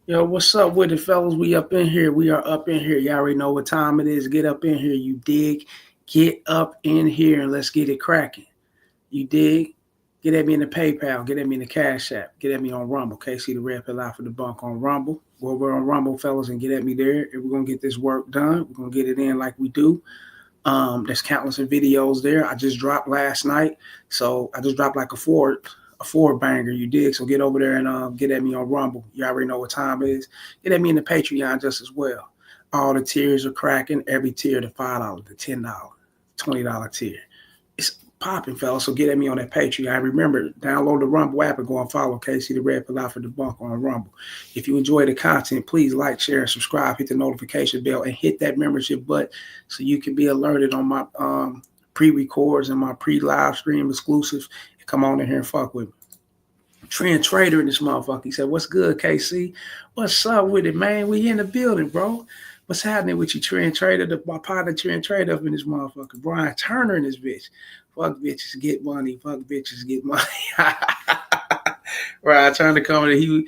Yo, what's up with it, fellas? We up in here. We are up in here. Y'all already know what time it is. Get up in here. You dig? Get up in here and let's get it cracking. You dig? Get at me in the PayPal. Get at me in the Cash App. Get at me on Rumble. Okay, see the red pill out for the bunk on Rumble. Go over on Rumble, fellas, and get at me there. And we're gonna get this work done. We're gonna get it in like we do. There's countless of videos there. I just dropped last night, so I just dropped like a four banger. You dig? So get over there and get at me on Rumble. You already know what time it is. Get at me in the Patreon just as well. All the tiers are cracking. Every tier, the $5, the $10, $20 tier. It's popping, fellas. So get at me on that Patreon. Remember, download the Rumble app and go and follow Casey the Red Pill out for the bunk on Rumble. If you enjoy the content, please like, share, and subscribe. Hit the notification bell and hit that membership button so you can be alerted on my pre-records and my pre-live stream exclusives. And come on in here and fuck with me. Trend Trader in this motherfucker. He said, "What's good, KC? What's up with it, man? We in the building, bro. What's happening with you, Trend Trader? My partner Trend Trader up in this motherfucker. Brian Turner in this bitch. Fuck bitches, get money. Fuck bitches, get money." Brian Turner coming here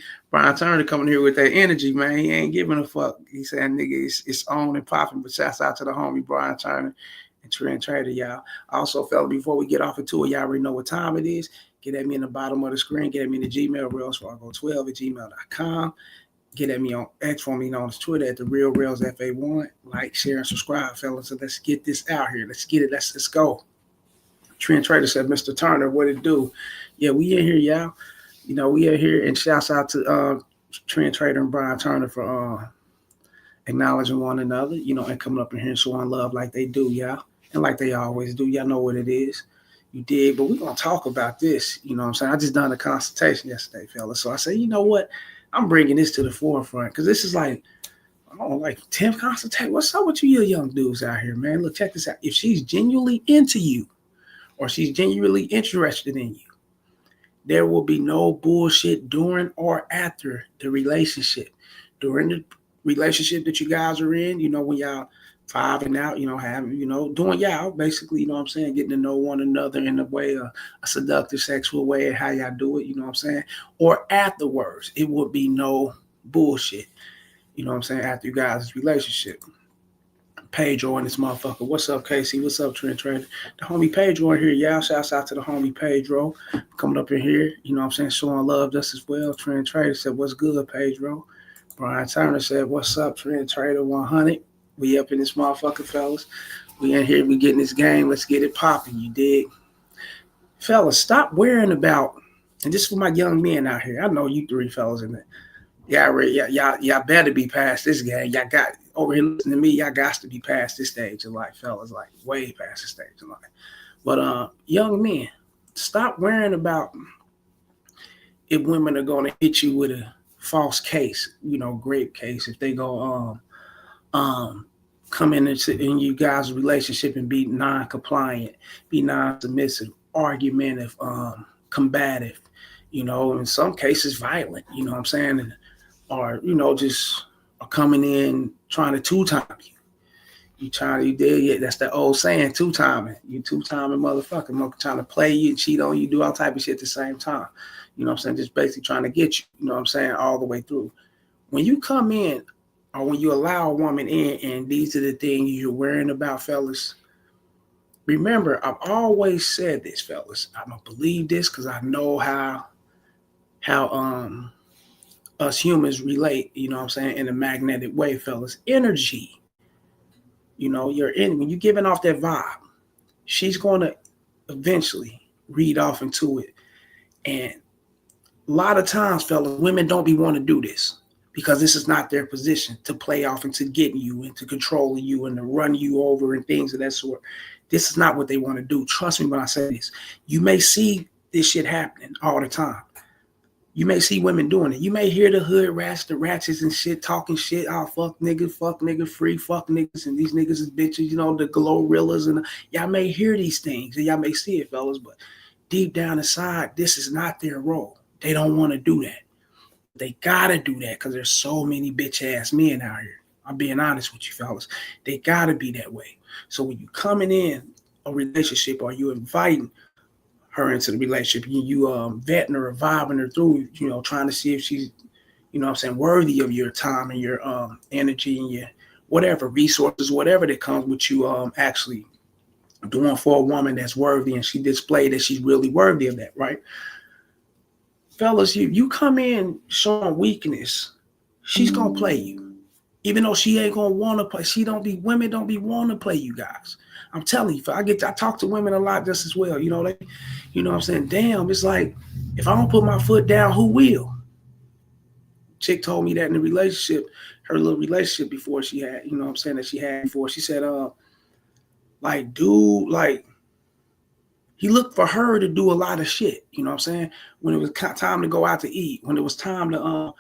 with that energy, man. He ain't giving a fuck. He saying, "Nigga, it's on and popping." But shouts out to the homie Brian Turner and Trend Trader, y'all. Also, fella, before we get off into it, y'all already know what time it is. Get at me in the bottom of the screen. Get at me in the Gmail, realsfargo12@gmail.com. Get at me on X, formerly known as Twitter, at the Real Rails FA1. Like, share, and subscribe, fellas. So let's get this out here. Let's get it. Let's go. Trent Trader said, "Mr. Turner, what it do?" Yeah, we in here, y'all. You know, we in here, and shouts out to Trent Trader and Brian Turner for acknowledging one another, you know, and coming up in here and showing love like they do, y'all. And like they always do. Y'all know what it is. You did, but we're going to talk about this. You know what I'm saying? I just done a consultation yesterday, fellas. So I said, you know what? I'm bringing this to the forefront because this is like, I don't know, like 10th consultation. What's up with you young dudes out here, man? Look, check this out. If she's genuinely into you or she's genuinely interested in you, there will be no bullshit during or after the relationship. During the relationship that you guys are in, you know, when y'all vibing out, you know, having, you know, doing y'all basically, you know what I'm saying, getting to know one another in a way, a seductive, sexual way, and how y'all do it, you know what I'm saying, or afterwards, it would be no bullshit, you know what I'm saying, after you guys' relationship. Pedro and this motherfucker. What's up, Casey? What's up, Trent Trader? The homie Pedro in here, y'all. Shouts out to the homie Pedro coming up in here, you know what I'm saying, showing love just as well. Trent Trader said, "What's good, Pedro?" Brian Turner said, "What's up, Trent Trader 100? We up in this motherfucker, fellas. We in here, we getting this game. Let's get it popping, you dig? Fellas, stop worrying about, and this is for my young men out here. I know you three fellas in there. Y'all better be past this game. Y'all got over here listening to me. Y'all got to be past this stage of life, fellas. Like way past this stage of life. But young men, stop worrying about if women are going to hit you with a false case, you know, grape case. If they go come in you guys' relationship and be non-compliant, be non-submissive, argumentative, combative, you know, in some cases violent, you know what I'm saying, and, or, you know, just are coming in trying to two-time you. You did it. That's the old saying, two-timing. You two-timing motherfucker. Trying to play you, cheat on you, do all type of shit at the same time. You know what I'm saying? Just basically trying to get you, you know what I'm saying, all the way through. When you come in, or when you allow a woman in, and these are the things you're worrying about, fellas, remember, I've always said this, fellas. I'm going to believe this because I know how us humans relate, you know what I'm saying, in a magnetic way, fellas. Energy. You know, when you're giving off that vibe, she's going to eventually read off into it. And a lot of times, fellas, women don't be want to do this because this is not their position to play off into getting you and to controlling you and to run you over and things of that sort. This is not what they want to do. Trust me when I say this. You may see this shit happening all the time. You may see women doing it. You may hear the hood rats, the ratchets and shit talking shit. Oh, fuck nigga, free, fuck niggas, and these niggas is bitches, you know, the glorillas. And y'all may hear these things and y'all may see it, fellas, but deep down inside, this is not their role. They don't want to do that. They gotta do that because there's so many bitch ass men out here. I'm being honest with you, fellas. They gotta be that way. So when you coming in a relationship or you inviting her into the relationship, you vetting her or vibing her through, you know, trying to see if she's you know what I'm saying, worthy of your time and your energy and your whatever resources, whatever that comes with you actually doing for a woman that's worthy, and she displayed that she's really worthy of that, right? Fellas, you come in showing weakness, she's gonna play you. Even though she ain't gonna wanna play, she don't be women don't be wanting to play you guys. I'm telling you, I talk to women a lot just as well. You know what I'm saying? Damn, it's like if I don't put my foot down, who will? Chick told me that in the relationship, her little relationship before she had, you know what I'm saying, that she had before. She said, like, dude, like he looked for her to do a lot of shit. You know what I'm saying? When it was time to go out to eat, when it was time to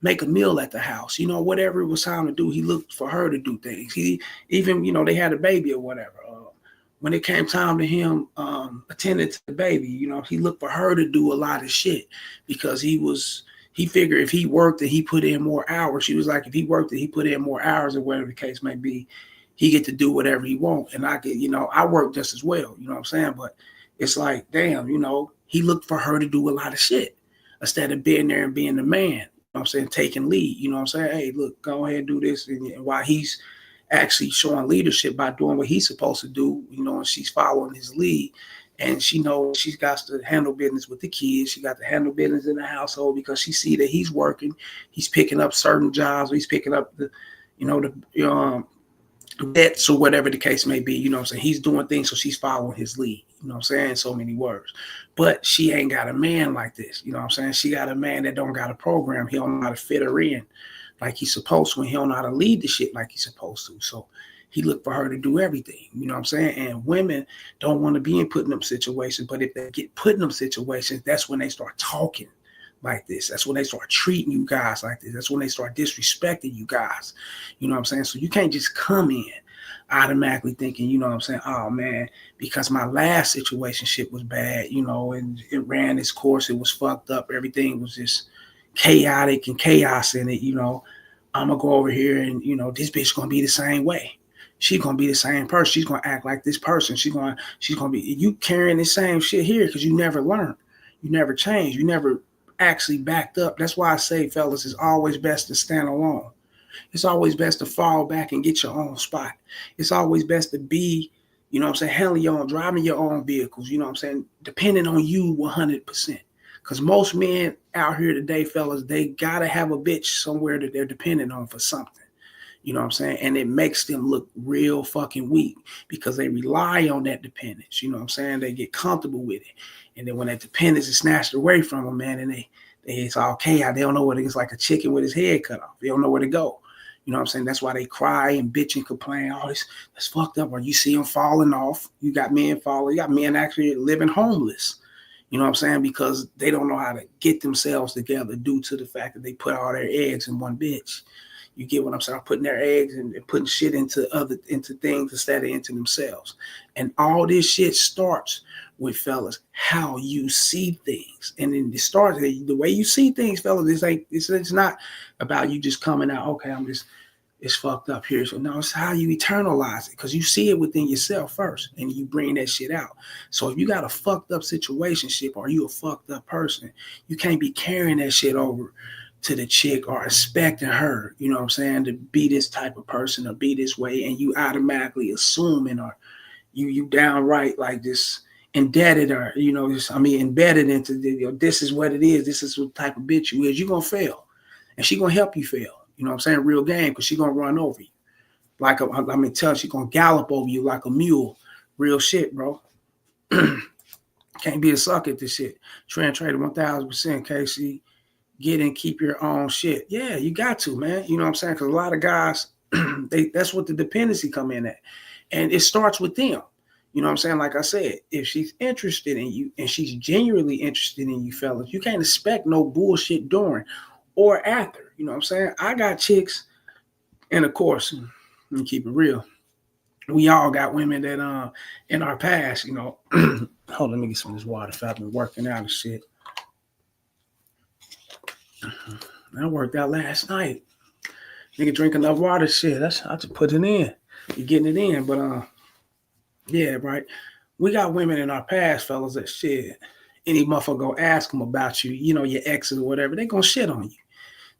make a meal at the house, you know, whatever it was time to do, he looked for her to do things. He even, you know, they had a baby or whatever. When it came time to him attending to the baby, you know, he looked for her to do a lot of shit because he figured if he worked and he put in more hours, she was like, if he worked and he put in more hours or whatever the case may be, he get to do whatever he want. And I get, you know, I work just as well, you know what I'm saying? But it's like, damn, you know, he looked for her to do a lot of shit instead of being there and being the man, you know what I'm saying, taking lead, you know what I'm saying? Hey, look, go ahead and do this. And while he's actually showing leadership by doing what he's supposed to do, you know, and she's following his lead. And she knows she's got to handle business with the kids. She got to handle business in the household because she see that he's working. He's picking up certain jobs. He's picking up the, you know, debts or whatever the case may be. You know what I'm saying? He's doing things, so she's following his lead. You know what I'm saying? In so many words. But she ain't got a man like this. You know what I'm saying? She got a man that don't got a program. He don't know how to fit her in like he's supposed to, and he don't know how to lead the shit like he's supposed to. So he looked for her to do everything. You know what I'm saying? And women don't want to be in putting them situations, but if they get put in them situations, that's when they start talking like this. That's when they start treating you guys like this. That's when they start disrespecting you guys. You know what I'm saying? So you can't just come in automatically thinking, you know what I'm saying, oh man, because my last situation was bad, you know, and it ran its course, it was fucked up, everything was just chaotic and chaos in it, you know, I'm gonna go over here and, you know, this bitch gonna be the same way. She's gonna be the same person. She's gonna act like this person. She's gonna be you carrying the same shit here because you never learned. You never changed. You never actually backed up. That's why I say, fellas, it's always best to stand alone. It's always best to fall back and get your own spot. It's always best to be, you know what I'm saying, handling your own, driving your own vehicles, you know what I'm saying, depending on you 100%. Because most men out here today, fellas, they got to have a bitch somewhere that they're dependent on for something. You know what I'm saying? And it makes them look real fucking weak because they rely on that dependence. You know what I'm saying? They get comfortable with it. And then when that dependence is snatched away from them, man, and it's all chaos. They don't know what it's like a chicken with his head cut off. They don't know where to go. You know what I'm saying? That's why they cry and bitch and complain. Oh, that's fucked up. Or you see them falling off. You got men falling. You got men actually living homeless. You know what I'm saying? Because they don't know how to get themselves together due to the fact that they put all their eggs in one bitch. You get what I'm saying? Putting their eggs and putting shit into things instead of into themselves. And all this shit starts with, fellas, how you see things. And then it starts the way you see things, fellas. It's not about you just coming out, okay, it's fucked up here. So no, it's how you internalize it because you see it within yourself first and you bring that shit out. So if you got a fucked up situationship or you a fucked up person, you can't be carrying that shit over to the chick or expecting her, you know what I'm saying, to be this type of person or be this way, and you automatically assuming or you downright like this indebted or, you know, embedded into this is what it is, this is what type of bitch you is, you're gonna fail. And she gonna help you fail. You know what I'm saying? Real game, because she gonna run over you. Like she gonna gallop over you like a mule. Real shit, bro. Can't be a sucker at this shit. Trend trader 1000%, KC. Get and keep your own shit. Yeah, you got to, man. You know what I'm saying? Because a lot of guys, that's what the dependency come in at. And it starts with them. You know what I'm saying? Like I said, if she's interested in you and she's genuinely interested in you, fellas, you can't expect no bullshit during or after. You know what I'm saying? I got chicks, and of course, let me keep it real. We all got women that in our past, you know. Hold on, let me get some of this water. If I've been working out and shit. I worked out last night. Nigga drink enough water, shit. I just put it in. You're getting it in, but yeah, right. We got women in our past, fellas, that shit. Any motherfucker go ask them about you, you know, your exes or whatever, they gonna shit on you.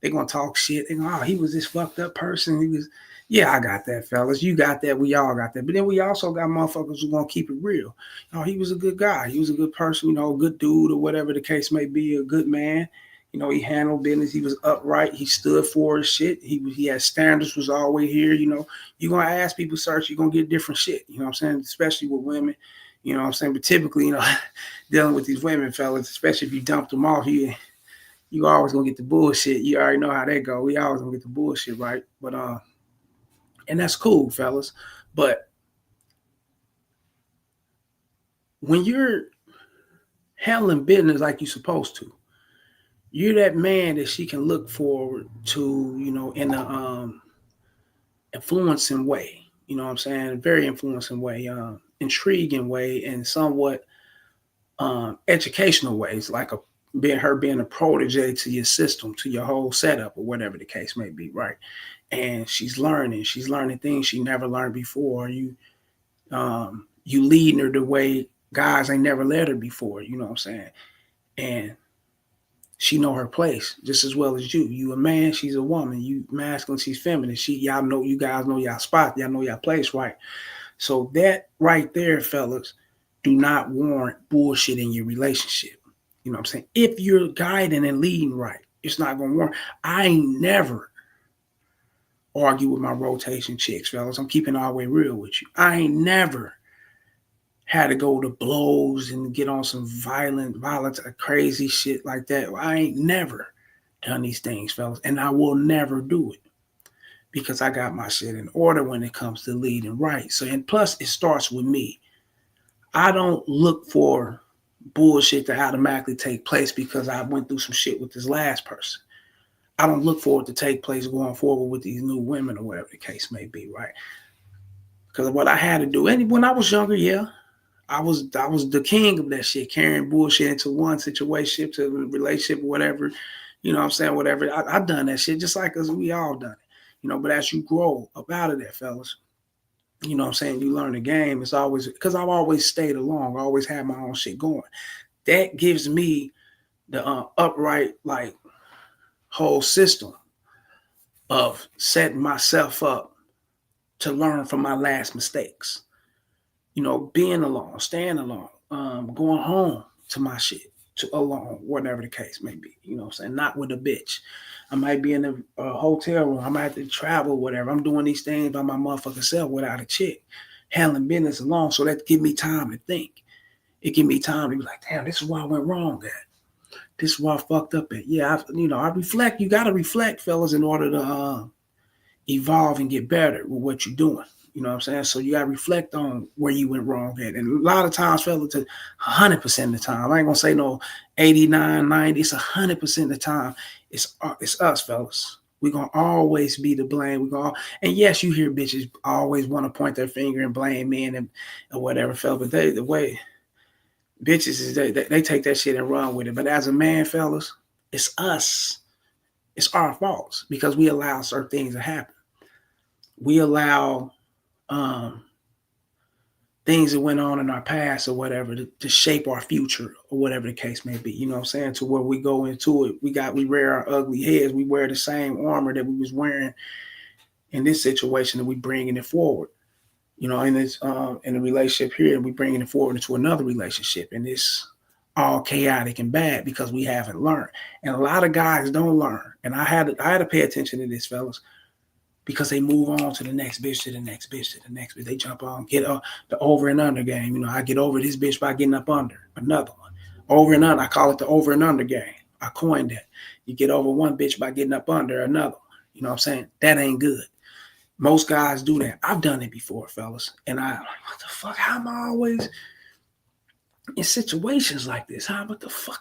They gonna talk shit. They gonna, oh, he was this fucked up person. He was, yeah, I got that, fellas. You got that. We all got that. But then we also got motherfuckers who gonna keep it real. You know, he was a good guy. He was a good person. You know, a good dude or whatever the case may be. A good man. You know, he handled business. He was upright. He stood for his shit. He had standards. Was always here. You know, you're gonna ask people search. You're gonna get different shit. You know what I'm saying? Especially with women. You know what I'm saying? But typically, you know, dealing with these women, fellas, especially if you dumped them off, you always gonna get the bullshit. You already know how that go. We always gonna get the bullshit, right? But and that's cool, fellas. But when you're handling business like you're supposed to, you're that man that she can look forward to, you know, in a influencing way. You know what I'm saying? Very influencing way, intriguing way, and somewhat educational ways, like being a protege to your system, to your whole setup, or whatever the case may be, right? And she's learning things she never learned before. You leading her the way guys ain't never led her before. You know what I'm saying? And she know her place just as well as you. You a man, she's a woman. You masculine, she's feminine. Y'all know, you guys know y'all spot, y'all know y'all place, right? So that right there, fellas, do not warrant bullshit in your relationship. You know what I'm saying? If you're guiding and leading right, it's not gonna warrant. I ain't never argue with my rotation chicks, fellas. I'm keeping all the way real with you. I ain't never had to go to blows and get on some violent, crazy shit like that. I ain't never done these things, fellas, and I will never do it because I got my shit in order when it comes to leading right. So, and plus, it starts with me. I don't look for bullshit to automatically take place because I went through some shit with this last person. I don't look for it to take place going forward with these new women or whatever the case may be, right? Because what I had to do, and when I was younger, yeah, I was the king of that shit, carrying bullshit into one situation, to a relationship, whatever. You know what I'm saying? Whatever. I done that shit just like us. We all done it. You know, but as you grow up out of that, fellas, you know what I'm saying? You learn the game. It's always, because I've always stayed along. I always had my own shit going. That gives me the upright, like, whole system of setting myself up to learn from my last mistakes. You know, being alone, staying alone, going home to my shit, to alone, whatever the case may be. You know what I'm saying? Not with a bitch. I might be in a hotel room. I might have to travel, whatever. I'm doing these things by my motherfucking self without a chick, handling business alone. So that give me time to think. It give me time to be like, damn, this is why I went wrong at. This is why I fucked up at. Yeah, I reflect. You got to reflect, fellas, in order to evolve and get better with what you're doing. You know what I'm saying? So you got to reflect on where you went wrong at. And a lot of times, fellas, to 100% of the time, I ain't going to say no 89, 90, it's 100% of the time, it's us, fellas. We're going to always be to blame. And yes, you hear bitches always want to point their finger and blame men and whatever, fellas, but the way bitches is they take that shit and run with it. But as a man, fellas, it's us. It's our faults because we allow certain things to happen. We allow things that went on in our past or whatever to shape our future or whatever the case may be. You know what I'm saying? To where we go into it, we rear our ugly heads. We wear the same armor that we was wearing in this situation, and we bringing it forward. You know, in this in a relationship here, and we bringing it forward into another relationship, and it's all chaotic and bad because we haven't learned. And a lot of guys don't learn. And I had to pay attention to this, fellas, because they move on to the next bitch, to the next bitch, to the next bitch. They jump on, get the over and under game. You know, I get over this bitch by getting up under another one. Over and under, I call it the over and under game. I coined that. You get over one bitch by getting up under another one. You know what I'm saying? That ain't good. Most guys do that. I've done it before, fellas. And I'm like, what the fuck? How am I always in situations like this? What's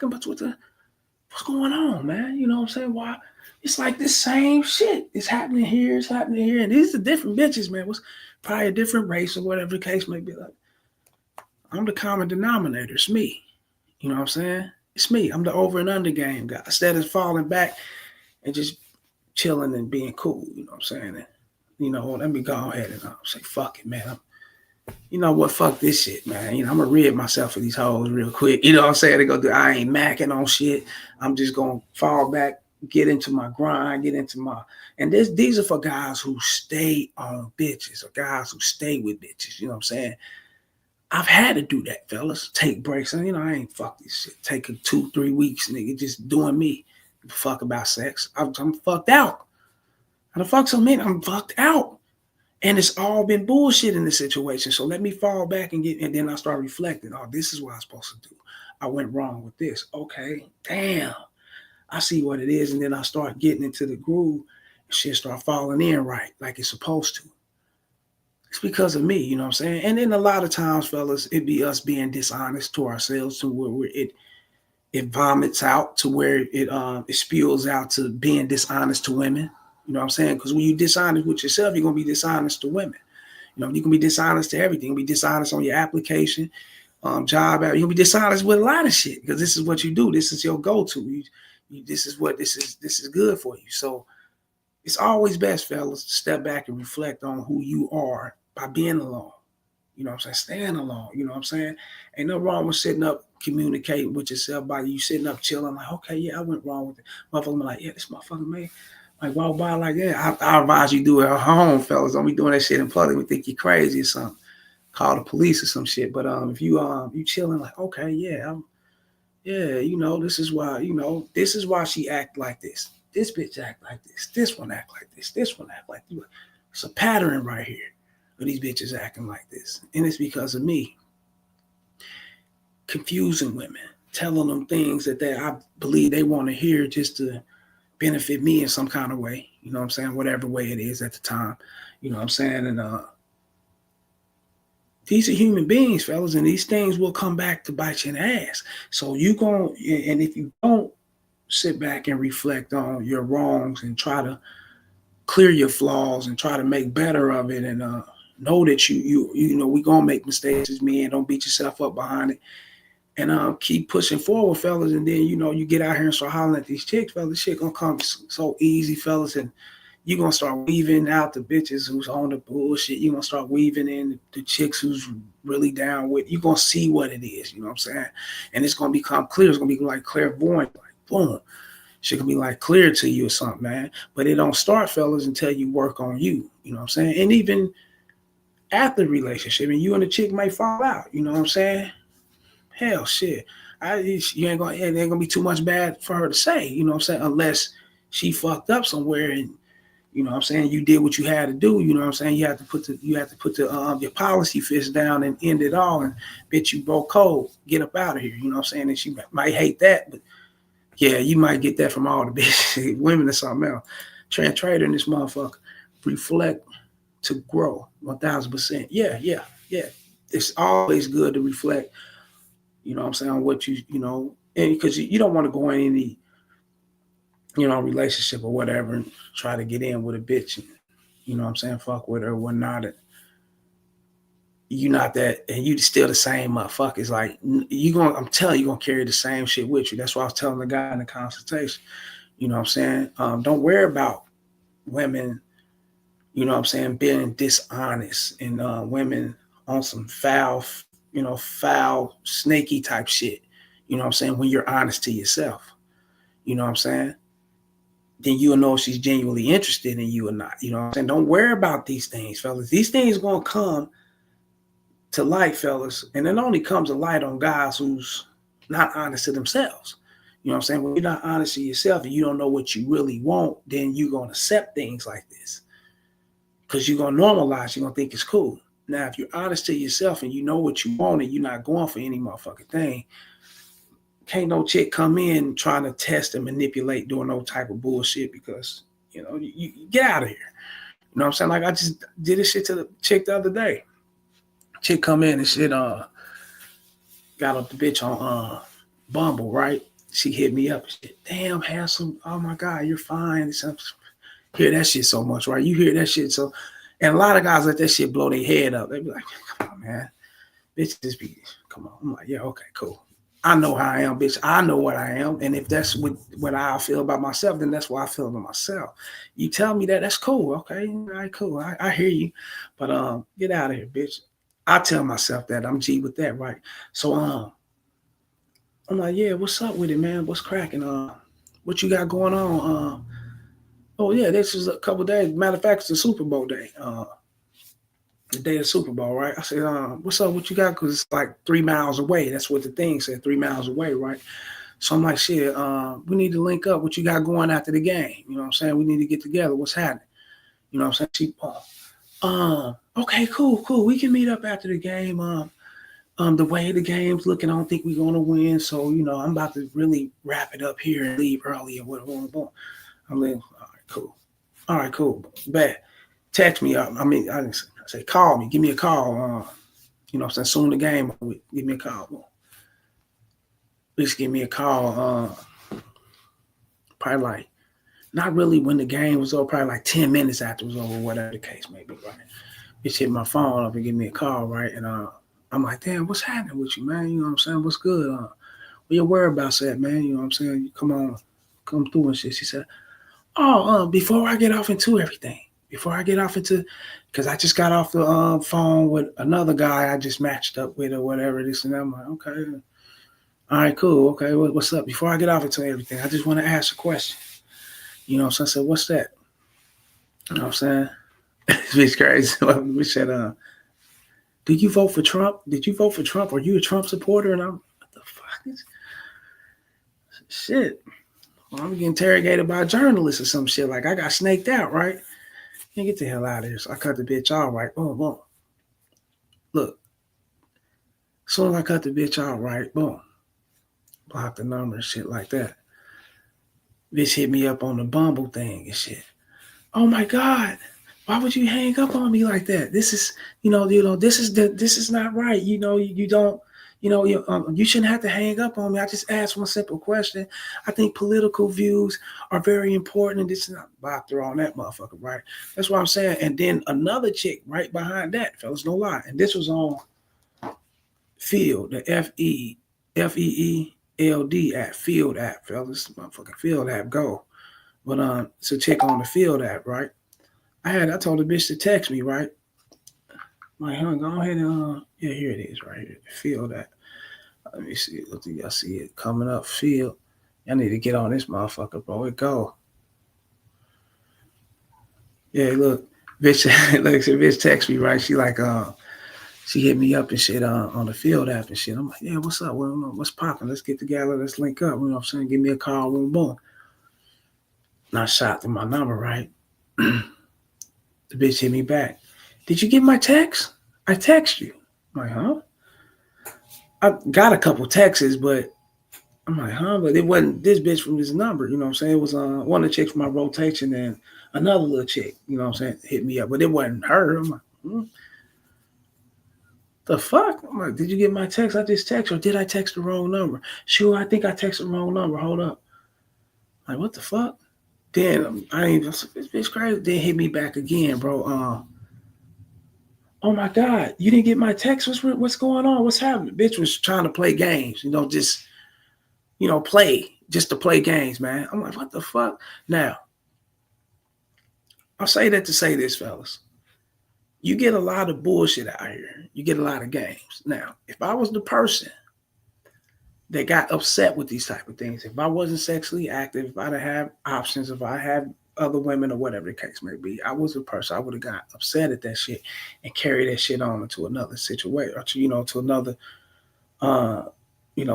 going on, man? You know what I'm saying? Why? It's like this same shit. It's happening here. It's happening here. And these are different bitches, man. What's probably a different race or whatever the case may be. Like, I'm the common denominator. It's me. You know what I'm saying? It's me. I'm the over and under game guy. Instead of falling back and just chilling and being cool. You know what I'm saying? And, you know, let me go ahead and say, fuck it, man. You know what? Fuck this shit, man. You know, I'm gonna rid myself of these hoes real quick. You know what I'm saying? I ain't macking on shit. I'm just gonna fall back, get into my grind, get into my, and these are for guys who stay on bitches or guys who stay with bitches. You know what I'm saying? I've had to do that, fellas. Take breaks. And, I ain't fuck this shit. Taking 2-3 weeks, nigga, just doing me. Fuck about sex. I'm fucked out. I done fucked so many. I'm fucked out. And it's all been bullshit in this situation. So let me fall back and then I start reflecting. Oh, this is what I'm supposed to do. I went wrong with this. Okay, damn. I see what it is. And then I start getting into the groove. And shit start falling in right, like it's supposed to. It's because of me, you know what I'm saying? And then a lot of times, fellas, it be us being dishonest to ourselves to where it vomits out to where it spews out to being dishonest to women. You know what I'm saying? Because when you're dishonest with yourself, you're gonna be dishonest to women. You can be dishonest to everything. You can be dishonest on your application, job. You can be dishonest with a lot of shit because this is what you do. This is your go-to. This is good for you. So it's always best, fellas, to step back and reflect on who you are by being alone. You know what I'm saying? Staying alone. You know what I'm saying? Ain't no wrong with sitting up, communicating with yourself by you sitting up, chilling, like, okay, yeah, I went wrong with it. Motherfucker be like, yeah, this motherfucker, man. Like, walk by like that. I advise you do it at home, fellas. Don't be doing that shit in public. We think you're crazy or something. Call the police or some shit. But if you chilling, like, okay, yeah, this is why she act like this. This bitch act like this. This one act like this. This one act like this. It's a pattern right here of these bitches acting like this. And it's because of me confusing women, telling them things that I believe they want to hear just to benefit me in some kind of way. You know what I'm saying? Whatever way it is at the time. You know what I'm saying? And these are human beings, fellas, and these things will come back to bite you in the ass. So and if you don't sit back and reflect on your wrongs and try to clear your flaws and try to make better of it, and know that we gonna make mistakes as men. Don't beat yourself up behind it, and keep pushing forward, fellas. And then you get out here and start hollering at these chicks, fellas. Shit gonna come so easy, fellas, and you're gonna start weaving out the bitches who's on the bullshit. You're gonna start weaving in the chicks who's really down with. You're gonna see what it is, you know what I'm saying? And it's gonna become clear. It's gonna be like clairvoyant, like boom. Shit can be like clear to you or something, man. But it don't start, fellas, until you work on you. You know what I'm saying? And even after the relationship, and you and the chick might fall out. You know what I'm saying? Hell, shit. It ain't gonna be too much bad for her to say. You know what I'm saying? Unless she fucked up somewhere, and you know what I'm saying, you did what you had to do. You know what I'm saying? You have to put your policy fist down and end it all. And bitch, you broke code. Get up out of here. You know what I'm saying? And she might hate that, but yeah, you might get that from all the bitches. Women or something else. Trend trader in this motherfucker. Reflect to grow 1000%. Yeah. It's always good to reflect, you know what I'm saying, on what and because you don't want to go in any, relationship or whatever and try to get in with a bitch and, you know what I'm saying, fuck with her or whatnot. You not that, and you still the same motherfucker. It's like I'm telling you, gonna carry the same shit with you. That's what I was telling the guy in the consultation. You know what I'm saying? Don't worry about women, you know what I'm saying, being dishonest and women on some foul, snaky type shit. You know what I'm saying? When you're honest to yourself, you know what I'm saying? Then you'll know if she's genuinely interested in you or not. You know what I'm saying? Don't worry about these things, fellas. These things gonna come to light, fellas, and it only comes to light on guys who's not honest to themselves. You know what I'm saying? When you're not honest to yourself and you don't know what you really want, then you're gonna accept things like this because you're gonna normalize. You're gonna think it's cool. Now, if you're honest to yourself and you know what you want and you're not going for any motherfucking thing, can't no chick come in trying to test and manipulate, doing no type of bullshit because you get out of here. You know what I'm saying? Like I just did this shit to the chick the other day. Chick come in and shit, got up the bitch on Bumble, right? She hit me up and shit. Damn, handsome. Oh my God, you're fine. Hear that shit so much, right? You hear that shit so, and a lot of guys let that shit blow their head up. They be like, come on, man. Bitch, just be, come on. I'm like, yeah, okay, cool. I know how I am, bitch. I know what I am. And if that's what I feel about myself, then that's what I feel about myself. You tell me that, that's cool. Okay, all right, cool. I hear you. But get out of here, bitch. I tell myself that. I'm G with that, right? So I'm like, yeah, what's up with it, man? What's cracking? what you got going on? Oh yeah, this is a couple days. Matter of fact, it's the Super Bowl day. The day of Super Bowl, right? I said, what's up? What you got? Because it's like 3 miles away. That's what the thing said, 3 miles away, right? So I'm like, shit, we need to link up. What you got going after the game? You know what I'm saying? We need to get together. What's happening? You know what I'm saying? Okay, cool. We can meet up after the game. The way the game's looking, I don't think we're gonna win. So, I'm about to really wrap it up here and leave early or whatever. I'm like, all right, cool. Bet. Text me up. I mean, I say call me, give me a call. Saying soon the game, give me a call. Just give me a call. Probably like not really when the game was over, probably like 10 minutes after it was over, whatever the case may be, right? Just hit my phone up and give me a call, right? And I'm like, damn, what's happening with you, man? You know what I'm saying? What's good? Where your whereabouts at, man? You know what I'm saying? Come through and shit. She said, oh, before I get off into everything, because I just got off the phone with another guy I just matched up with or whatever, this and that. I'm like, okay. All right, cool. Okay, what's up? Before I get off into everything, I just want to ask a question. You know what I'm saying? I said, what's that? You know what I'm saying? It's crazy. We said, did you vote for Trump? Did you vote for Trump? Are you a Trump supporter? And I'm, what the fuck is shit? Well, I'm getting interrogated by a journalist or some shit. Like I got snaked out, right? Man, get the hell out of here. So I cut the bitch off, right? Boom. Look, as soon as I cut the bitch off, right? Boom. Block the number and shit like that. Bitch hit me up on the Bumble thing and shit. Oh my God. Why would you hang up on me like that? This is, this is not right. You don't, you shouldn't have to hang up on me. I just asked one simple question. I think political views are very important, and this is not blocked her on that motherfucker, right? That's what I'm saying. And then another chick right behind that, fellas, no lie. And this was on Field, the FEELD app, Field app, fellas, motherfucking Field app, go. But it's a chick on the Field app, right? I told the bitch to text me, right? My honey, go ahead and yeah, here it is, right here. Feel that. Let me see. Look, y'all see it coming up. Feel. Y'all need to get on this motherfucker, bro. It go. Yeah, look, bitch. Look, bitch text me, right? She like, she hit me up and shit on the Field app and shit. I'm like, yeah, what's up? What's popping? Let's get together. Let's link up. You know what I'm saying? Give me a call. Boom, boom. Not shot through my number, right? The bitch hit me back. Did you get my text? I text you. I'm like, huh? I got a couple texts, but I'm like, huh? But it wasn't this bitch from this number. You know what I'm saying? It was one of the chicks from my rotation and another little chick, you know what I'm saying, hit me up. But it wasn't her. I'm like, the fuck? I'm like, did you get my text? I just text, or did I text the wrong number? Sure, I think I texted the wrong number. Hold up. I'm like, what the fuck? Then I ain't this bitch crazy. Then hit me back again, bro. Oh my God, you didn't get my text? What's going on? What's happening? Bitch was trying to play games, just play just to play games, man. I'm like, what the fuck? Now, I'll say that to say this, fellas. You get a lot of bullshit out here. You get a lot of games. Now, if I was the person that got upset with these type of things, if I wasn't sexually active, if I didn't have options, if I had other women or whatever the case may be, I was a person, I would have got upset at that shit and carry that shit on into another situation or to another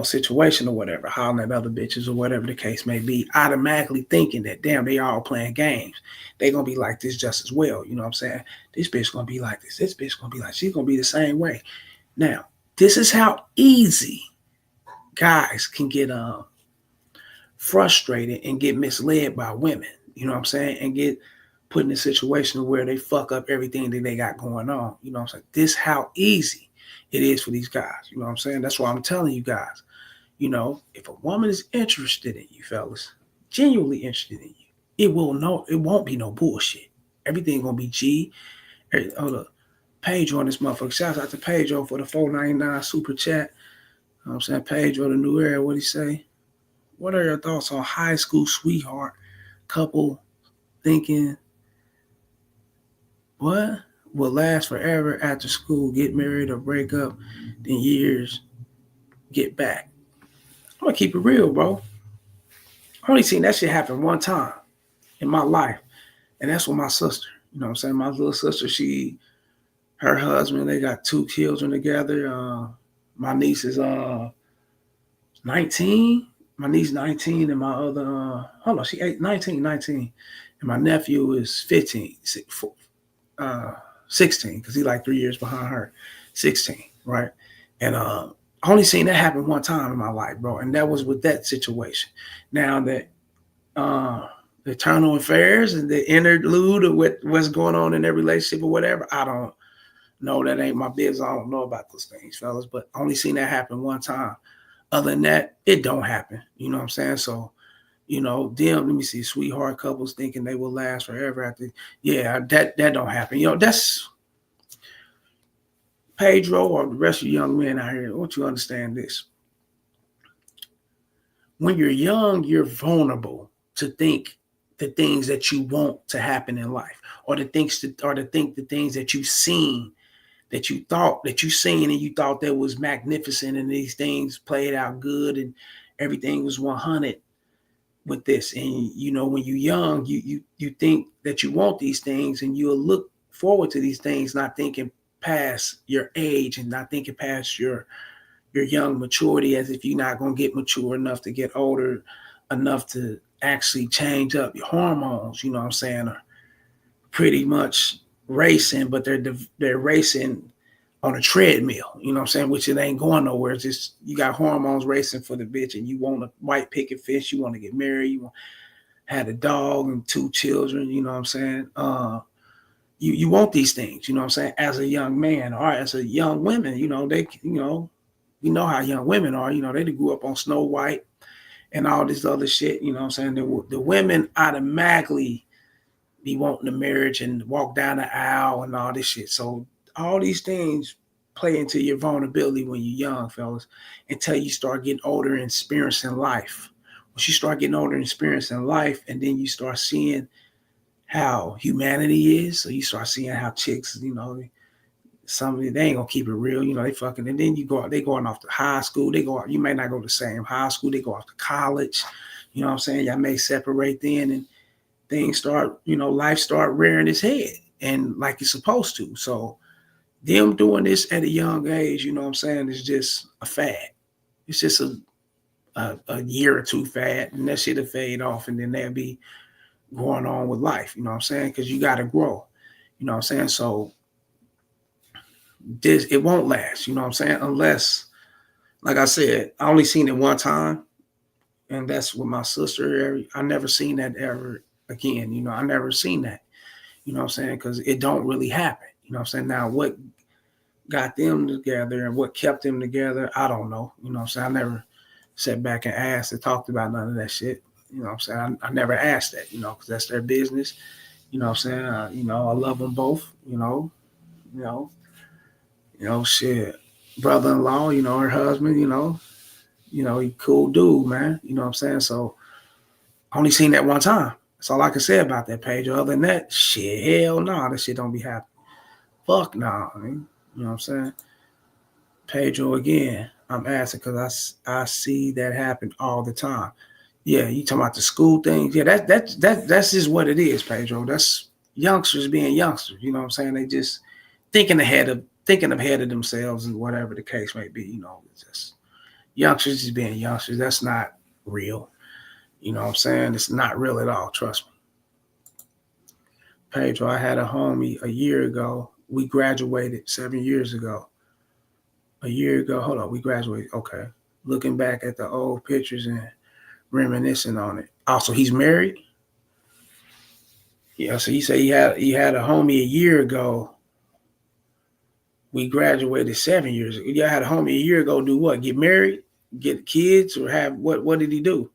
situation or whatever, hollering at other bitches or whatever the case may be, automatically thinking that damn, they all playing games. They gonna be like this just as well. You know what I'm saying? This bitch gonna be like this bitch gonna be like, she's gonna be the same way. Now, this is how easy guys can get frustrated and get misled by women. You know what I'm saying? And get put in a situation where they fuck up everything that they got going on. You know what I'm saying? This how easy it is for these guys. You know what I'm saying? That's why I'm telling you guys, if a woman is interested in you, fellas, genuinely interested in you, it won't be no bullshit. Everything gonna be G. Hold up. Pedro on this motherfucker. Shout out to Pedro for the $4.99 super chat. You know what I'm saying? Pedro, the new era, what he say? What are your thoughts on high school sweetheart couple thinking what will last forever after school, get married or break up, then years get back? I'm gonna keep it real, bro. only seen that shit happen one time in my life, and that's with my sister. You know what I'm saying? My little sister, her husband, they got 2 children together. My niece is 19. My niece 19, and my other hold on, she 19, and my nephew is 15, 16, because he like 3 years behind her, 16, right? And I only seen that happen one time in my life, bro, and that was with that situation. Now that the internal affairs and the interlude of what's going on in their relationship or whatever, I don't know. That ain't my business. I don't know about those things, fellas. But I only seen that happen one time. Other than that, it don't happen. You know what I'm saying? So, them, let me see, sweetheart couples thinking they will last forever after. Yeah, that don't happen. That's Pedro or the rest of the young men out here. I want you to understand this. When you're young, you're vulnerable to think the things that you want to happen in life, or the things the things that you've seen, that you thought that you seen, and you thought that was magnificent, and these things played out good, and everything was 100 with this. And when you're young, you think that you want these things, and you'll look forward to these things, not thinking past your age and not thinking past your young maturity, as if you're not going to get mature enough to get older enough to actually change up your hormones. You know what I'm saying? Are pretty much racing, but they're racing on a treadmill. You know what I'm saying? Which it ain't going nowhere. It's just you got hormones racing for the bitch, and you want a white picket fence. You want to get married. You want had a dog and 2 children. You know what I'm saying? You want these things. You know what I'm saying? As a young man or as a young woman, they you know how young women are. They grew up on Snow White and all this other shit. You know what I'm saying? The women automatically be wanting the marriage and walk down the aisle and all this shit. So all these things play into your vulnerability when you're young, fellas, until you start getting older and experiencing life. Once you start getting older and experiencing life, and then you start seeing how humanity is, so you start seeing how chicks, some they ain't gonna keep it real, they fucking, and then they going off to high school, they go out, you may not go to the same high school, they go off to college, you know what I'm saying? Y'all may separate then, and things start, life start rearing its head, and like it's supposed to. So them doing this at a young age, you know what I'm saying, is just a fad. It's just a year or two fad, and that shit'll fade off, and then they'll be going on with life, you know what I'm saying? Because you gotta grow, you know what I'm saying? So it won't last, you know what I'm saying? Unless, like I said, I only seen it one time, and that's with my sister. I never seen that ever again. I never seen that, you know what I'm saying? Because it don't really happen, you know what I'm saying? Now, what got them together and what kept them together, I don't know, you know what I'm saying? I never sat back and asked and talked about none of that shit, you know what I'm saying? I never asked that, because that's their business, you know what I'm saying? I love them both, shit. Brother-in-law, her husband, he cool dude, man. You know what I'm saying? So I only seen that one time. That's all I can say about that page. Other than that, shit, hell no, that shit don't be happening. Fuck no, man. You know what I'm saying? Pedro, again, I'm asking because I see that happen all the time. Yeah, you talking about the school things? Yeah, that's just what it is, Pedro. That's youngsters being youngsters. You know what I'm saying? They just thinking ahead of themselves and whatever the case may be. It's just youngsters just being youngsters. That's not real. You know what I'm saying? It's not real at all. Trust me. Pedro, I had a homie a year ago. We graduated 7 years ago. A year ago, hold on, we graduated. Okay. Looking back at the old pictures and reminiscing on it. Also, he's married. Yeah, so he said he had a homie a year ago. We graduated 7 years ago. You had a homie a year ago do what? Get married? Get kids? Or have what did he do?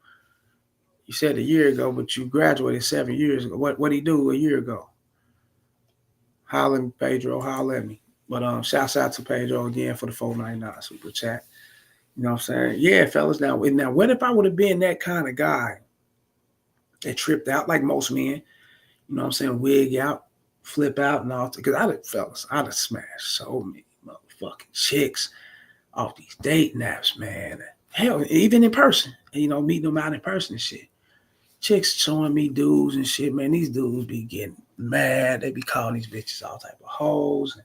You said a year ago, but you graduated 7 years ago. What did he do a year ago? Holler at me, Pedro. Holler at me. But shouts out to Pedro again for the 499 super chat. You know what I'm saying? Yeah, fellas. Now, what if I would have been that kind of guy that tripped out like most men? You know what I'm saying? Wig out, flip out, and all. Because I'd have smashed so many motherfucking chicks off these dating apps, man. Hell, even in person. Meeting them out in person and shit. chicks showing me dudes and shit, man. These dudes be getting mad. They be calling these bitches all type of hoes.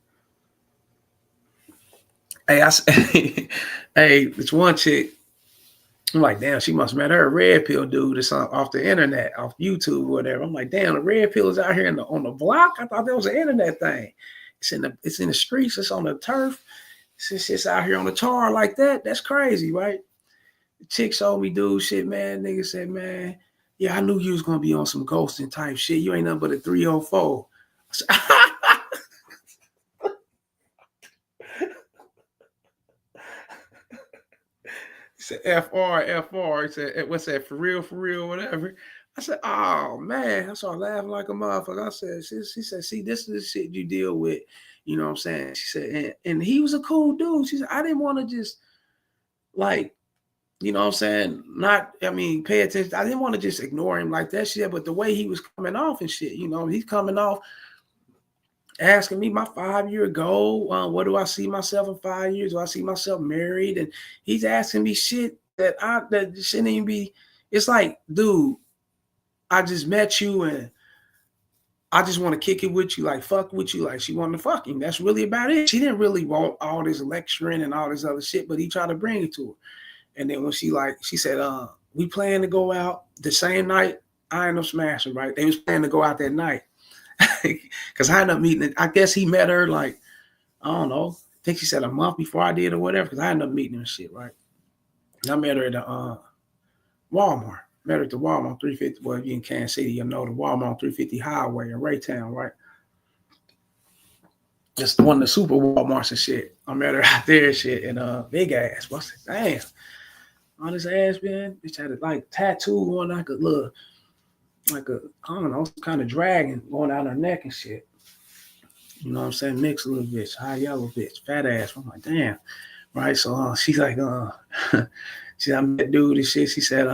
Hey, hey, it's one chick. I'm like, damn, she must have met her a red pill dude or something off the internet, off YouTube or whatever. I'm like, damn, the red pill is out here on the block. I thought that was an internet thing. It's in the streets. It's on the turf. It's out here on the tar like that. That's crazy, right? The chick showed me dude shit, man. Nigga said, man, yeah, I knew you was gonna be on some ghosting type shit. You ain't nothing but a 304. He said FR. He said, what's that, for real, whatever. I said, oh man. I started laughing like a motherfucker. I said, she said, see, this is the shit you deal with. You know what I'm saying? She said, and he was a cool dude. She said, I didn't want to just like, you know what I'm saying? Pay attention. I didn't want to just ignore him like that shit, but the way he was coming off and shit, he's coming off asking me my 5-year goal. What do I see myself in 5 years? Do I see myself married? And he's asking me shit that shouldn't even be. It's like, dude, I just met you and I just want to kick it with you, like fuck with you, like she wanted to fuck him. That's really about it. She didn't really want all this lecturing and all this other shit, but he tried to bring it to her. And then when she said, we plan to go out the same night. I ended up smashing, right? They was planning to go out that night. Because I ended up meeting, I guess he met her like, I don't know, I think she said a month before I did or whatever, because I ended up meeting her and shit, right? And I met her at the Walmart. Met her at the Walmart 350. Well, if you're in Kansas City, you know the Walmart 350 Highway in Raytown, right? Just one of the super Walmarts and shit. I met her out there and shit, and big ass. What's it? Damn. On his ass, man. Bitch had a like tattoo on like a little, I don't know, some kind of dragon going down her neck and shit. You know what I'm saying? Mixed little bitch, high yellow bitch, fat ass. I'm like, damn. Right. So she's like, she I met dude and shit. She said,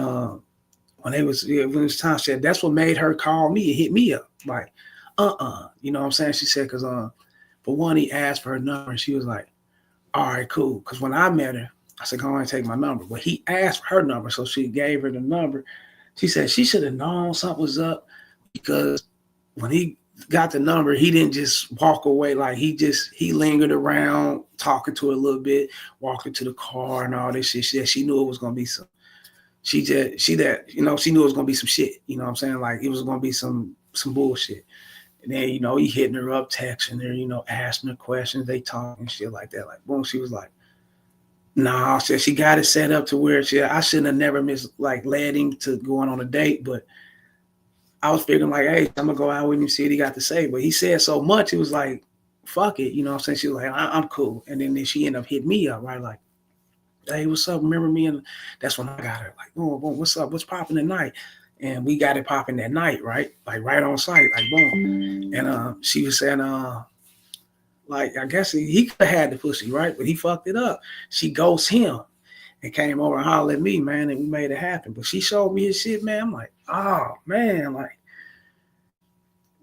when it was time, she said that's what made her call me and hit me up. Like, you know what I'm saying? She said, because for one, he asked for her number and she was like, all right, cool. Because when I met her, I said, go ahead and take my number. But he asked for her number, so she gave her the number. She said she should have known something was up because when he got the number, he didn't just walk away. Like he lingered around talking to her a little bit, walking to the car and all this shit. She knew it was gonna be some. She knew it was gonna be some shit. You know what I'm saying? Like it was gonna be some bullshit. And then he hitting her up, texting her, asking her questions. They talking shit like that. Like boom, she was like, nah, she got it set up to where I shouldn't have never led him to going on a date, but I was figuring like, hey, I'm gonna go out with him, see what he got to say. But he said so much, it was like, fuck it, you know what I'm saying? She was like, I'm cool. And then she ended up hitting me up, right? Like, hey, what's up? Remember me? And that's when I got her. Like, boom, boom, what's up? What's popping tonight? And we got it popping that night, right? Like right on site, like boom. And she was saying, like, I guess he could have had the pussy, right? But he fucked it up. She ghosts him and came over and hollered at me, man, and we made it happen. But she showed me his shit, man. I'm like, oh, man, like,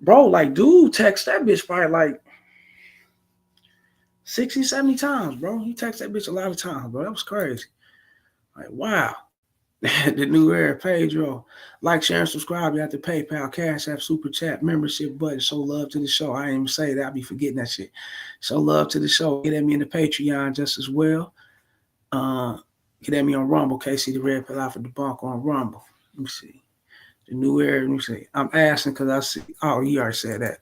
bro, like, dude text that bitch probably like 60, 70 times, bro. He text that bitch a lot of times, bro. That was crazy. Like, wow. The new era, Pedro. Like, share, and subscribe. You have to PayPal, Cash App, Super Chat, membership button. Show love to the show. I ain't even say that. I be forgetting that shit. Show love to the show. Get at me in the Patreon just as well. Get at me on Rumble. Casey the Red Pill Alpha Debunk on Rumble. Let me see. The new era. Let me see. I'm asking because I see. Oh, you already said that.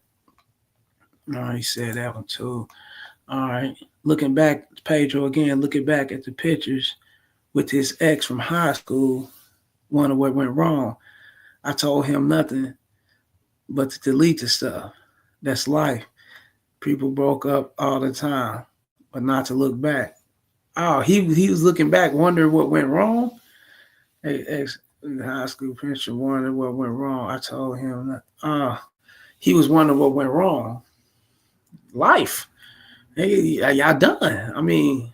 All right, he said that one too. All right. Looking back, Pedro again, looking back at the pictures with his ex from high school, wonder what went wrong. I told him nothing but to delete the stuff. That's life. People broke up all the time, but not to look back. Oh, he was looking back, wondering what went wrong. Hey, ex high school picture, wondering what went wrong. I told him that. He was wondering what went wrong. Life. Hey, y'all done. I mean,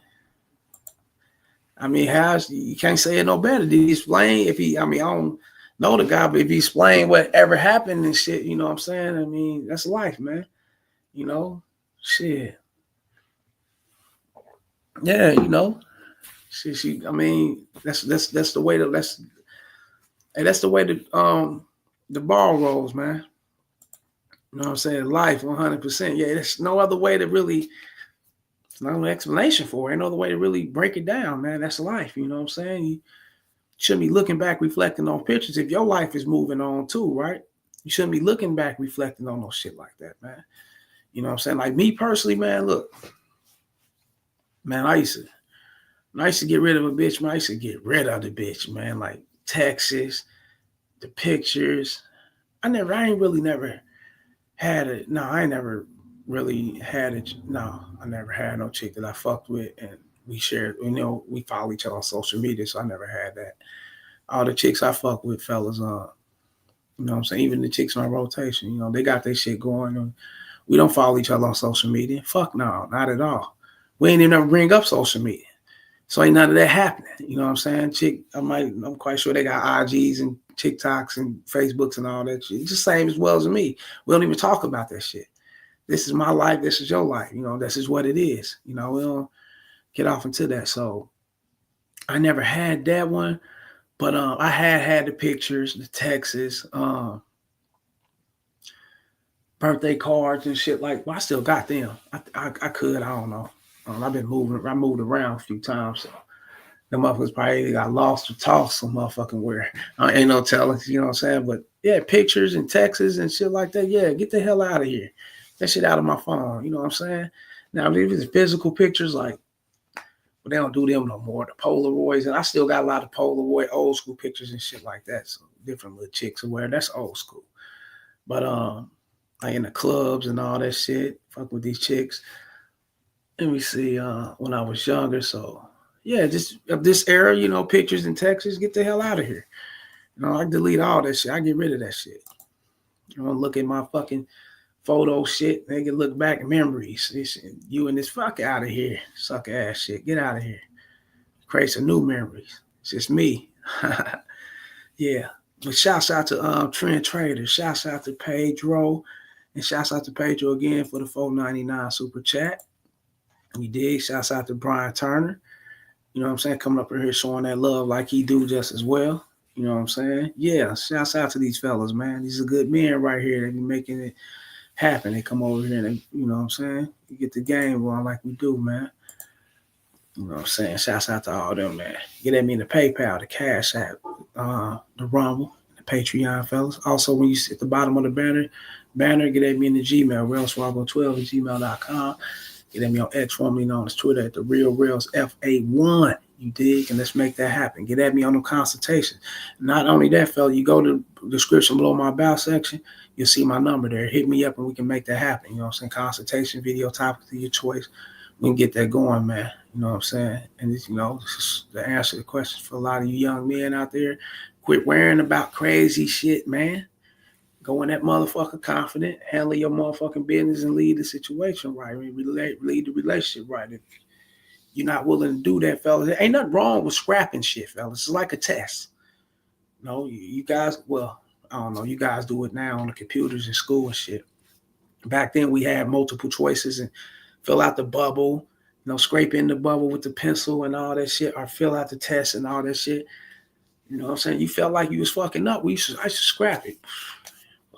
how you can't say it no better. Did he explain I don't know the guy, but if he explained whatever happened and shit, you know what I'm saying? I mean, that's life, man. Shit. Yeah, shit. I mean, that's the way Hey, that's the way the ball rolls, man. You know what I'm saying? Life, 100%. Yeah, there's no other way to really. There's no explanation for it. Ain't no other way to really break it down, man. That's life. You know what I'm saying? You shouldn't be looking back, reflecting on pictures if your life is moving on too, right? You shouldn't be looking back, reflecting on no shit like that, man. You know what I'm saying? Like me personally, man. Look, man. I used to get rid of a bitch, man. I used to get rid of the bitch, man. Like Texas, the pictures. I ain't really never had it. No, I ain't never really had it. No, I never had no chick that I fucked with and we shared, we follow each other on social media, so I never had that. All the chicks I fuck with, fellas, you know what I'm saying? Even the chicks in my rotation, they got their shit going. And we don't follow each other on social media. Fuck no, not at all. We ain't even ever bring up social media. So ain't none of that happening. You know what I'm saying? I'm quite sure they got IGs and TikToks and Facebooks and all that shit. It's the same as well as me. We don't even talk about that shit. This is my life. This is your life. This is what it is. We don't get off into that. So I never had that one, but I had the pictures, the texts, birthday cards and shit like. Well, I still got them. I could. I don't know. I've been moving. I moved around a few times, so the motherfuckers probably got lost or tossed some motherfucking where. Ain't no telling, you know what I'm saying? But yeah, pictures and texts and shit like that. Yeah, get the hell out of here. That shit out of my phone. You know what I'm saying? Now, if it's physical pictures, like, but they don't do them no more. The Polaroids, and I still got a lot of Polaroid old school pictures and shit like that. So different little chicks or where that's old school. But like in the clubs and all that shit, fuck with these chicks. Let me see. When I was younger, so yeah, just of this era, pictures and texts, get the hell out of here. I delete all that shit. I get rid of that shit. Look at my fucking photo shit. They can look back at memories. You and this fuck out of here. Suck ass shit. Get out of here. Create some new memories. It's just me. Yeah. But shouts out to Trend Trader. Shouts out to Pedro. And shouts out to Pedro again for the $4.99 super chat. You dig? Shouts out to Brian Turner. You know what I'm saying? Coming up in here showing that love like he do just as well. You know what I'm saying? Yeah, shouts out to these fellas, man. These are good men right here. They be making it happen. They come over here and they, you know what I'm saying? You get the game going like we do, man. You know what I'm saying? Shouts out to all them, man. Get at me in the PayPal, the Cash App, the Rumble, the Patreon, fellas. Also, when you see at the bottom of the banner, get at me in the Gmail, realswago12 at gmail.com. Get at me on X, formerly known as Twitter, at the Real Rails FA1. You dig? And let's make that happen. Get at me on them consultations. Not only that, fella, you go to the description below my about section, you'll see my number there. Hit me up and we can make that happen. You know what I'm saying? Consultation, video topics of your choice. We can get that going, man. You know what I'm saying? And this is the answer to the question for a lot of you young men out there. Quit worrying about crazy shit, man. Go in that motherfucker confident, handle your motherfucking business and lead the situation right. I mean, lead the relationship right. If you're not willing to do that, fellas, there ain't nothing wrong with scrapping shit, fellas. It's like a test. You guys, well, I don't know, you guys do it now on the computers in school and shit. Back then we had multiple choices and fill out the bubble, scrape in the bubble with the pencil and all that shit, or fill out the test and all that shit. You know what I'm saying? You felt like you was fucking up. I should scrap it.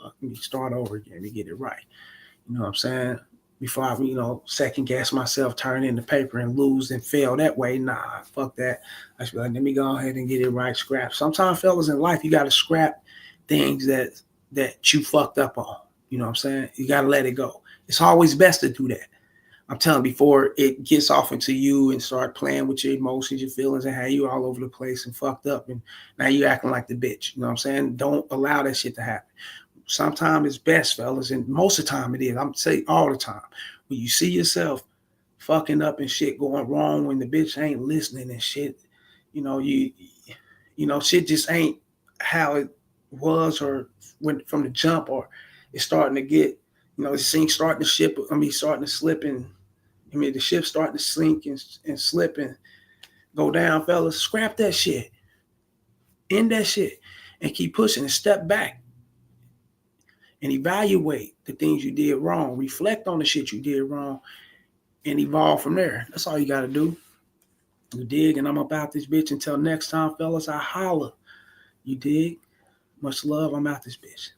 Let me start over again. Let me get it right. You know what I'm saying? Before I, second guess myself, turn in the paper and lose and fail that way. Nah, fuck that. I should be like, let me go ahead and get it right. Scrap. Sometimes, fellas, in life, you got to scrap things that you fucked up on. You know what I'm saying? You got to let it go. It's always best to do that. I'm telling you, before it gets off into you and start playing with your emotions, your feelings, and have you all over the place and fucked up. And now you acting like the bitch. You know what I'm saying? Don't allow that shit to happen. Sometimes it's best, fellas, and most of the time it is. I'm saying all the time. When you see yourself fucking up and shit going wrong, when the bitch ain't listening and shit, shit just ain't how it was or when from the jump, or it's starting to get, this thing starting to starting to slip and the ship's starting to sink and slip and go down, fellas. Scrap that shit. End that shit and keep pushing and step back. And evaluate the things you did wrong. Reflect on the shit you did wrong and evolve from there. That's all you got to do. You dig? And I'm about this bitch until next time, fellas. I holla. You dig? Much love. I'm out this bitch.